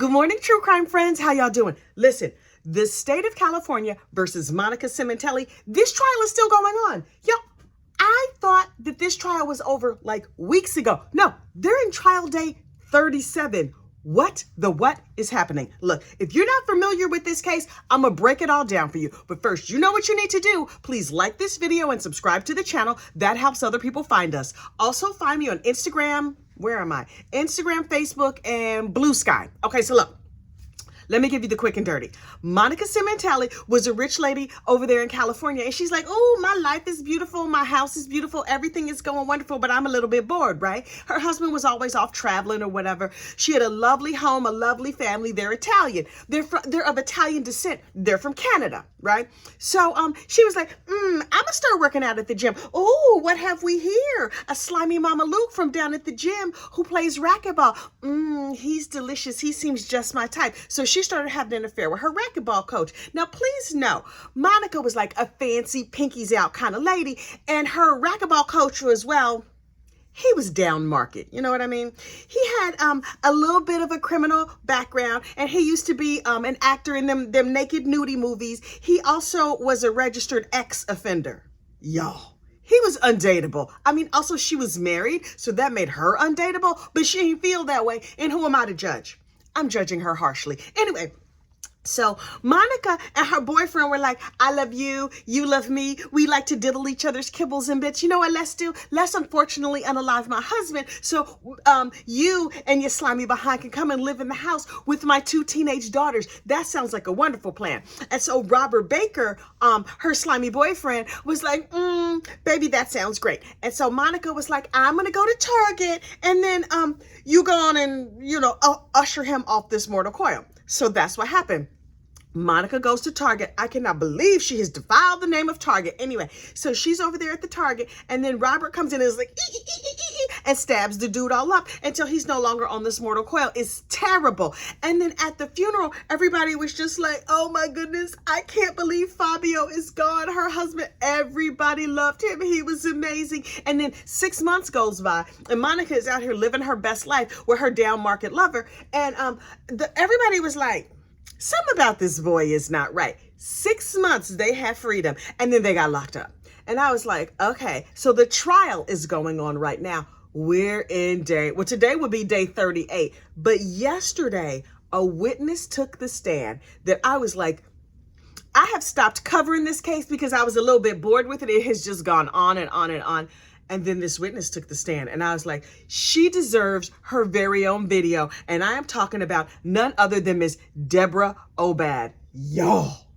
Good morning, true crime friends. How y'all doing? Listen, the state of California versus Monica Sementelli, this trial is still going on. Yo, I thought that this trial was over like weeks ago. No, they're in trial day 37. What is happening? Look, if you're not familiar with this case, I'm gonna break it all down for you. But first, you know what you need to do. Please like this video and subscribe to the channel. That helps other people find us. Also, find me on Instagram. Where am I? Instagram, Facebook, and Blue Sky. Okay, so look. Let me give you the quick and dirty. Monica Sementelli was a rich lady over there in California, and she's like, oh, my life is beautiful, my house is beautiful, everything is going wonderful, but I'm a little bit bored, right? Her husband was always off traveling or whatever. She had a lovely home, a lovely family. They're Italian. They're of Italian descent. They're from Canada, right? So she was like, I'm gonna start working out at the gym. Oh, what have we here? A slimy Mama Luke from down at the gym who plays racquetball. He's delicious. He seems just my type. So she started having an affair with her racquetball coach. Now, please know, Monica was like a fancy pinkies out kind of lady, and her racquetball coach was, well, he was down market. You know what I mean? He had a little bit of a criminal background, and he used to be an actor in them naked nudie movies. He also was a registered ex-offender. Y'all. He was undateable. I mean, also she was married, so that made her undateable, but she didn't feel that way. And who am I to judge? I'm judging her harshly. Anyway, so Monica and her boyfriend were like, I love you, you love me. We like to diddle each other's kibbles and bits. You know what, let's do? Let's unfortunately unalive my husband so you and your slimy behind can come and live in the house with my 2 teenage daughters. That sounds like a wonderful plan. And so Robert Baker, her slimy boyfriend, was like, baby, that sounds great. And so Monica was like, I'm going to go to Target and then you go on and, usher him off this mortal coil. So that's what happened. Monica goes to Target. I cannot believe she has defiled the name of Target. Anyway, so she's over there at the Target, and then Robert comes in and is like, and stabs the dude all up until he's no longer on this mortal coil. It's terrible. And then at the funeral, everybody was just like, oh my goodness, I can't believe Fabio is gone. Her husband, everybody loved him. He was amazing. And then 6 months goes by, and Monica is out here living her best life with her down market lover. And everybody was like, something about this boy is not right. 6 months they had freedom, and then they got locked up. And I was like, okay, so the trial is going on right now. We're in today would be day 38. But yesterday, a witness took the stand that I was like, I have stopped covering this case because I was a little bit bored with it. It has just gone on and on and on. And then this witness took the stand, and I was like, she deserves her very own video. And I am talking about none other than Miss Deborah Obad. Y'all,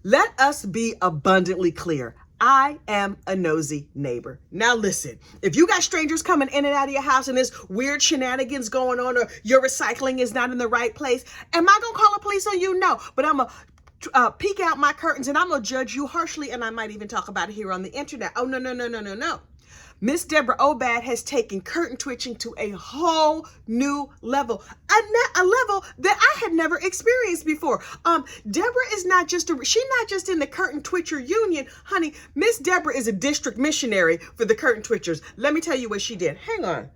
let us be abundantly clear. I am a nosy neighbor. Now listen, if you got strangers coming in and out of your house and there's weird shenanigans going on, or your recycling is not in the right place, am I gonna call the police on you? No, but I'm a peek out my curtains and I'm gonna judge you harshly, and I might even talk about it here on the internet. Oh, no. Miss Deborah Obad has taken curtain twitching to a whole new level, a level that I had never experienced before. Deborah is not just she's not just in the curtain twitcher union, honey. Miss Deborah is a district missionary for the curtain twitchers. Let me tell you what she did. Hang on.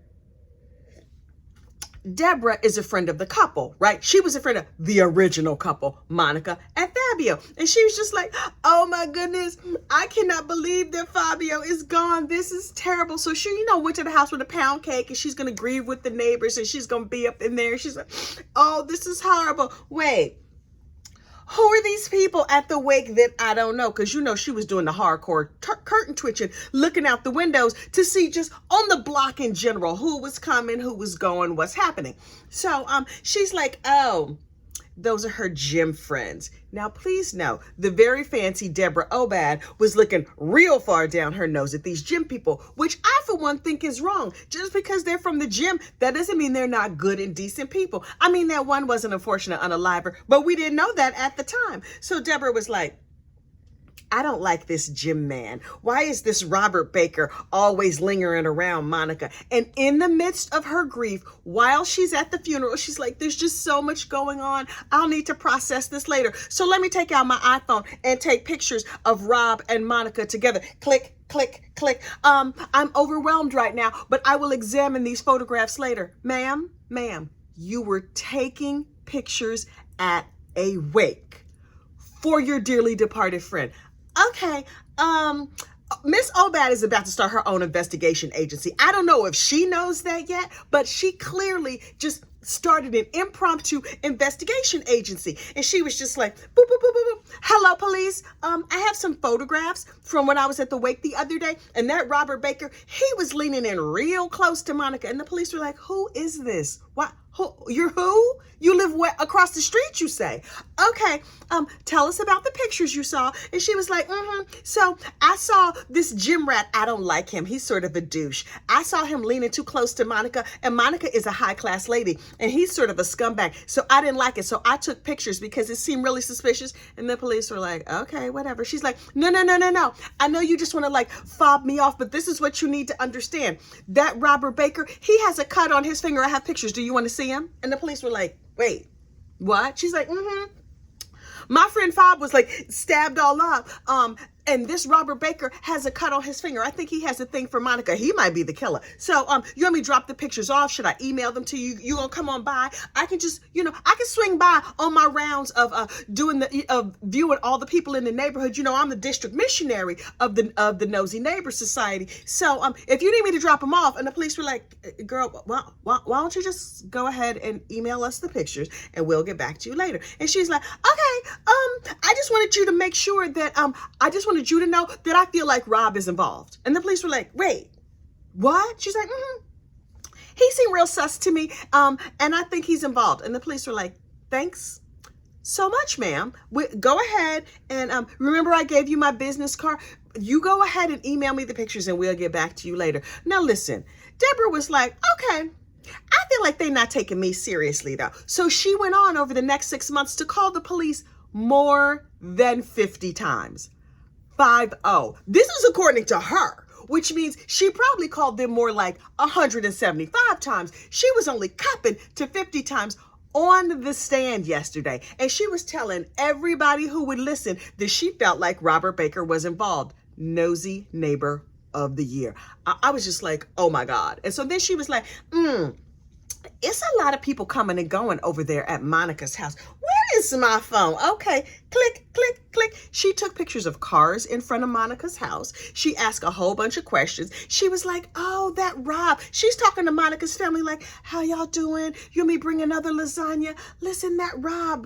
Deborah is a friend of the couple, right? She was a friend of the original couple, Monica and Fabio. And she was just like, oh my goodness, I cannot believe that Fabio is gone. This is terrible. So she, went to the house with a pound cake, and she's going to grieve with the neighbors, and she's going to be up in there. She's like, oh, this is horrible. Wait. Who are these people at the wake that I don't know? Because she was doing the hardcore curtain twitching, looking out the windows to see just on the block in general who was coming, who was going, what's happening. So she's like, oh, those are her gym friends. Now, please know, the very fancy Deborah Obad was looking real far down her nose at these gym people, which I, for one, think is wrong. Just because they're from the gym, that doesn't mean they're not good and decent people. I mean, that one was an unfortunate unaliver, but we didn't know that at the time. So Deborah was like, I don't like this gym man. Why is this Robert Baker always lingering around Monica? And in the midst of her grief, while she's at the funeral, she's like, there's just so much going on. I'll need to process this later. So let me take out my iPhone and take pictures of Rob and Monica together. Click, click, click. I'm overwhelmed right now, but I will examine these photographs later. Ma'am, you were taking pictures at a wake for your dearly departed friend. Okay, Miss Obad is about to start her own investigation agency. I don't know if she knows that yet, but she clearly just started an impromptu investigation agency. And she was just like, boop, boop, boop, boop, boop. Hello, police. I have some photographs from when I was at the wake the other day. And that Robert Baker, he was leaning in real close to Monica. And the police were like, who is this? What? You're who? You live across the street, you say? Okay, tell us about the pictures you saw. And she was like, so I saw this gym rat. I don't like him. He's sort of a douche. I saw him leaning too close to Monica, and Monica is a high-class lady, and he's sort of a scumbag. So I didn't like it. So I took pictures because it seemed really suspicious. And the police were like, okay, whatever. She's like, no. I know you just want to like fob me off, but this is what you need to understand. That Robert Baker, he has a cut on his finger. I have pictures. Do you want to see him? And the police were like, wait, what? She's like, My friend Fob was like stabbed all up. And this Robert Baker has a cut on his finger. I think he has a thing for Monica. He might be the killer. So you want me to drop the pictures off? Should I email them to you? You gonna come on by? I can just, I can swing by on my rounds of viewing all the people in the neighborhood. I'm the district missionary of the Nosy Neighbor Society. So if you need me to drop them off, and the police were like, girl, why don't you just go ahead and email us the pictures and we'll get back to you later. And she's like, okay, I just wanted you to make sure that I just wanted you to know that I feel like Rob is involved. And the police were like, wait, what? She's like, he seemed real sus to me, and I think he's involved. And the police were like, thanks so much, ma'am. Go ahead and remember I gave you my business card. You go ahead and email me the pictures and we'll get back to you later. Now listen, Deborah was like, okay, I feel like they're not taking me seriously though. So she went on over the next 6 months to call the police more than 50 times. 50. This is according to her, which means she probably called them more like 175 times. She was only copping to 50 times on the stand yesterday. And she was telling everybody who would listen that she felt like Robert Baker was involved. Nosy Neighbor of the Year. I was just like, oh my God. And so then she was like, it's a lot of people coming and going over there at Monica's house. Where is my phone? Okay, click, click, click. She took pictures of cars in front of Monica's house. She asked a whole bunch of questions. She was like, oh, that Rob. She's talking to Monica's family like, how y'all doing? You and me bring another lasagna? Listen, that Rob,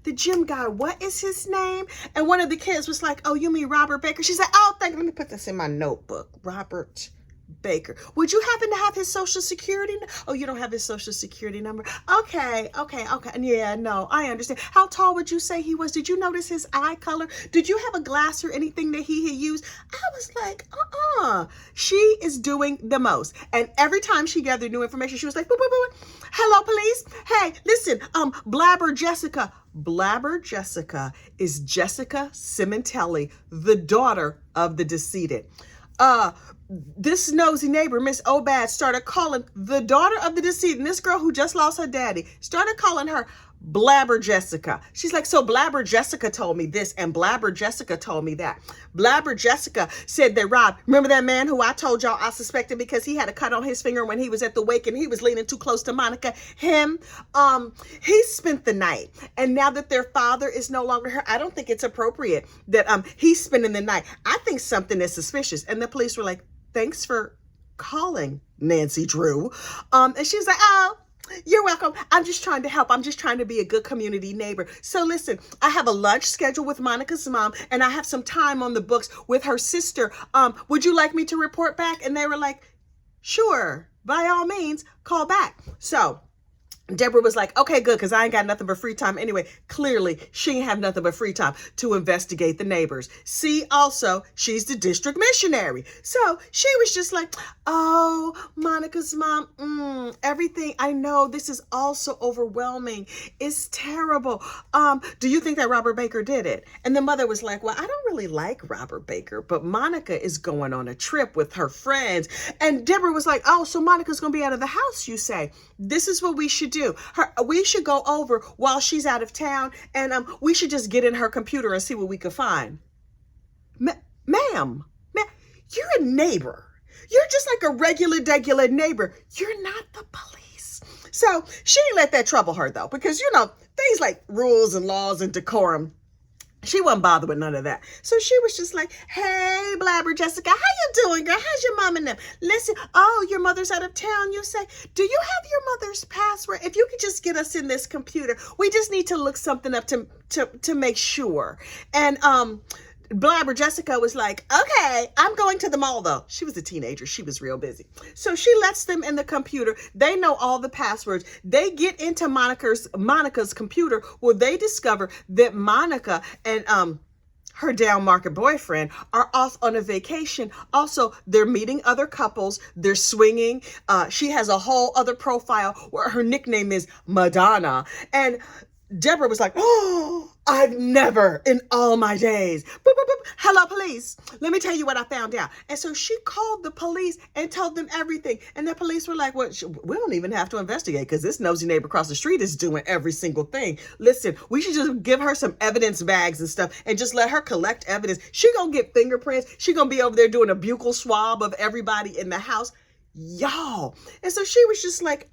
the gym guy, what is his name? And one of the kids was like, oh, you mean Robert Baker? She said, oh, let me put this in my notebook. Robert Baker. Would you happen to have his social security? Oh, you don't have his social security number? Okay. Yeah, no, I understand. How tall would you say he was? Did you notice his eye color? Did you have a glass or anything that he had used? I was like, She is doing the most. And every time she gathered new information, she was like, boop, boop, boop. Hello, police. Hey, listen, Blabber Jessica. Blabber Jessica is Jessica Sementelli, the daughter of the decedent. This nosy neighbor, Miss Obad, started calling the daughter of the decedent, this girl who just lost her daddy, started calling her Blabber Jessica. She's like, so Blabber Jessica told me this and Blabber Jessica told me that. Blabber Jessica said that Rob, remember that man who I told y'all I suspected because he had a cut on his finger when he was at the wake and he was leaning too close to Monica? Him, he spent the night. And now that their father is no longer here, I don't think it's appropriate that he's spending the night. I think something is suspicious. And the police were like, thanks for calling, Nancy Drew. And she was like, oh, you're welcome. I'm just trying to help. I'm just trying to be a good community neighbor. So listen, I have a lunch scheduled with Monica's mom and I have some time on the books with her sister. Would you like me to report back? And they were like, sure, by all means, call back. So Deborah was like, okay, good, because I ain't got nothing but free time anyway. Clearly, she ain't have nothing but free time to investigate the neighbors. See, also, she's the district missionary. So she was just like, oh, Monica's mom, everything. I know this is also overwhelming. It's terrible. Do you think that Robert Baker did it? And the mother was like, well, I don't really like Robert Baker, but Monica is going on a trip with her friends. And Deborah was like, oh, so Monica's going to be out of the house, you say. This is what we should do. We should go over while she's out of town and we should just get in her computer and see what we could find. Ma'am, you're a neighbor. You're just like a regular neighbor. You're not the police. So she didn't let that trouble her though, because things like rules and laws and decorum, she wasn't bothered with none of that. So she was just like, hey, Blabber Jessica, how you doing, girl? How's your mom and them? Listen, oh, your mother's out of town. You say, do you have your mother's password? If you could just get us in this computer, we just need to look something up to make sure. And Blabber Jessica was like, okay, I'm going to the mall though. She was a teenager. She was real busy. So she lets them in the computer. They know all the passwords. They get into Monica's computer where they discover that Monica and her down market boyfriend are off on a vacation. Also, they're meeting other couples. They're swinging. She has a whole other profile where her nickname is Madonna. And Deborah was like, oh, I've never in all my days. Boop, boop, boop. Hello, police. Let me tell you what I found out. And so she called the police and told them everything. And the police were like, well, we don't even have to investigate because this nosy neighbor across the street is doing every single thing. Listen, we should just give her some evidence bags and stuff and just let her collect evidence. She gonna get fingerprints. She gonna be over there doing a buccal swab of everybody in the house. Y'all. And so she was just like,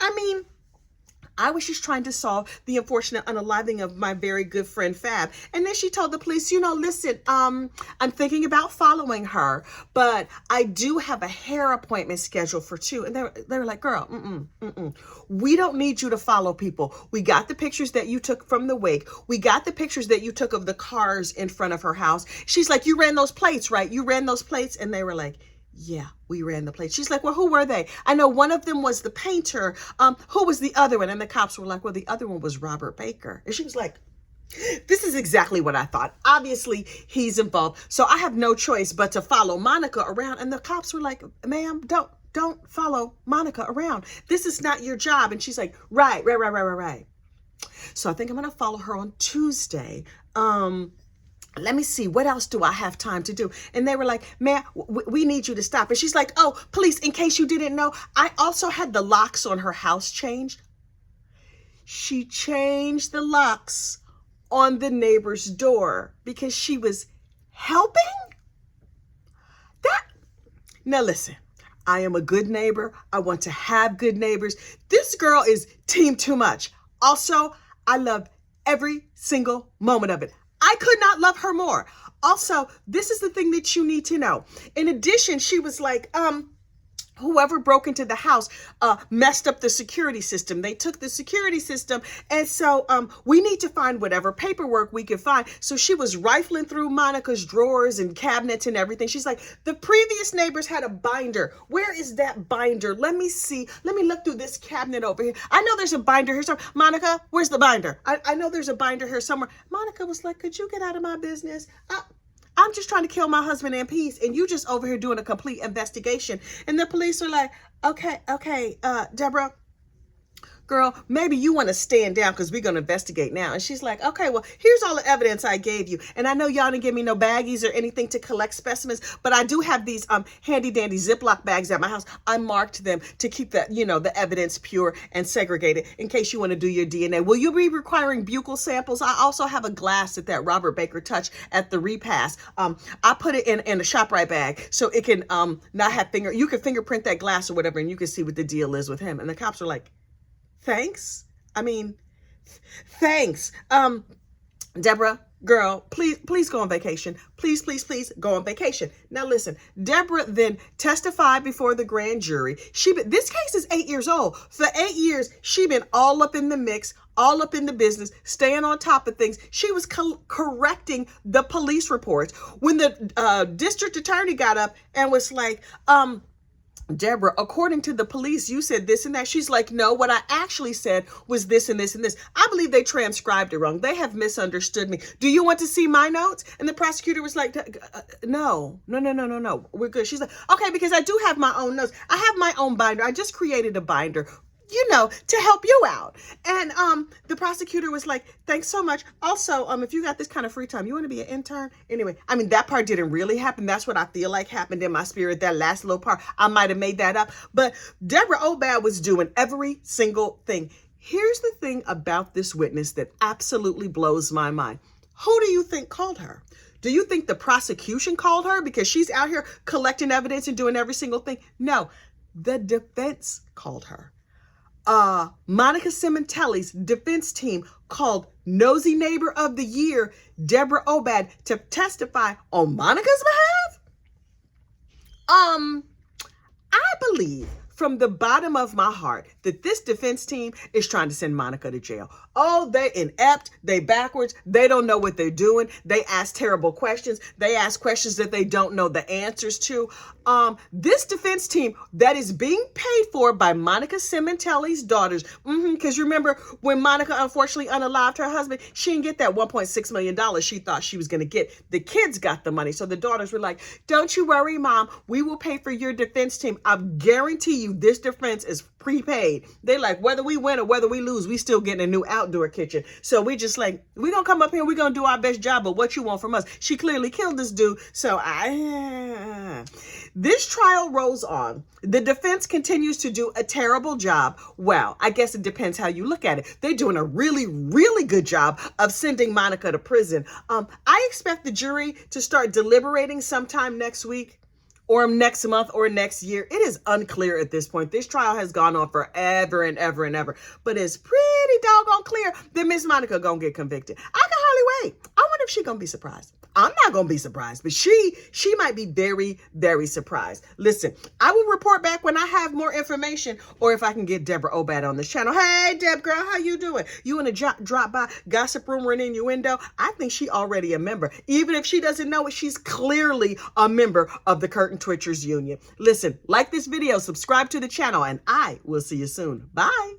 I was just trying to solve the unfortunate unaliving of my very good friend Fab. And then she told the police, listen, I'm thinking about following her, but I do have a hair appointment scheduled for 2. And they were like, girl, we don't need you to follow people. We got the pictures that you took from the wake. We got the pictures that you took of the cars in front of her house. She's like, you ran those plates, right? You ran those plates. And they were like, yeah, we ran the plates. She's like, well, who were they? I know one of them was the painter. Who was the other one? And the cops were like, well, the other one was Robert Baker. And she was like, this is exactly what I thought. Obviously, he's involved. So I have no choice but to follow Monica around. And the cops were like, ma'am, don't follow Monica around. This is not your job. And she's like, right. So I think I'm going to follow her on Tuesday. Let me see, what else do I have time to do? And they were like, man, we need you to stop. And she's like, oh, police, in case you didn't know, I also had the locks on her house changed. She changed the locks on the neighbor's door because she was helping? Now listen, I am a good neighbor. I want to have good neighbors. This girl is team too much. Also, I love every single moment of it. I could not love her more. Also, this is the thing that you need to know. In addition, she was like, whoever broke into the house messed up the security system. They took the security system. And so we need to find whatever paperwork we can find. So she was rifling through Monica's drawers and cabinets and everything. She's like, the previous neighbors had a binder. Where is that binder? Let me see. Let me look through this cabinet over here. I know there's a binder here somewhere. Monica, where's the binder? I know there's a binder here somewhere. Monica was like, could you get out of my business? I'm just trying to kill my husband in peace, and you just over here doing a complete investigation. And the police are like, okay, Deborah, girl, maybe you want to stand down because we're going to investigate now. And she's like, okay, well, here's all the evidence I gave you. And I know y'all didn't give me no baggies or anything to collect specimens, but I do have these handy dandy Ziploc bags at my house. I marked them to keep that, the evidence pure and segregated in case you want to do your DNA. Will you be requiring buccal samples? I also have a glass that Robert Baker touched at the repast. I put it in a ShopRite bag so it can not have you can fingerprint that glass or whatever, and you can see what the deal is with him. And the cops are like, thanks. Thanks. Deborah, girl, please go on vacation. Please go on vacation. Now listen, Deborah then testified before the grand jury. This case is 8 years old. For 8 years, she been all up in the mix, all up in the business, staying on top of things. She was correcting the police reports. When the district attorney got up and was like, Deborah, according to the police, you said this and that. She's like, no, what I actually said was this and this and this. I believe they transcribed it wrong. They have misunderstood me. Do you want to see my notes? And the prosecutor was like, no, we're good. She's like, okay, because I do have my own notes. I have my own binder. I just created a binder, to help you out. And the prosecutor was like, thanks so much. Also, if you got this kind of free time, you want to be an intern? Anyway, that part didn't really happen. That's what I feel like happened in my spirit. That last little part, I might have made that up. But Deborah Obad was doing every single thing. Here's the thing about this witness that absolutely blows my mind. Who do you think called her? Do you think the prosecution called her because she's out here collecting evidence and doing every single thing? No, the defense called her. Monica Sementelli's defense team called Nosy Neighbor of the Year, Deborah Obad, to testify on Monica's behalf? I believe from the bottom of my heart that this defense team is trying to send Monica to jail. Oh, they inept, they backwards, they don't know what they're doing. They ask terrible questions. They ask questions that they don't know the answers to. This defense team that is being paid for by Monica Sementelli's daughters, because remember when Monica unfortunately unalived her husband, she didn't get that $1.6 million she thought she was going to get. The kids got the money. So the daughters were like, don't you worry, Mom, we will pay for your defense team. I guarantee you this defense is prepaid. They like, whether we win or whether we lose, we still getting a new outdoor kitchen. So we just like, we gonna come up here, we gonna do our best job, but what you want from us? She clearly killed this dude. So this trial rolls on. The defense continues to do a terrible job. Well, I guess it depends how you look at it. They're doing a really, really good job of sending Monica to prison. I expect the jury to start deliberating sometime next week, or next month, or next year. It is unclear at this point. This trial has gone on forever and ever and ever. But it's pretty doggone clear that Miss Monica gonna get convicted. I can hardly wait. I wonder if she gonna be surprised. I'm not gonna be surprised, but she might be very, very surprised. Listen, I will report back when I have more information, or if I can get Deborah Obad on this channel. Hey, Deb girl, how you doing? You want to drop by Gossip Rumor and Innuendo? I think she already a member. Even if she doesn't know it, she's clearly a member of the Curtain Twitchers Union. Listen, like this video, subscribe to the channel, and I will see you soon. Bye.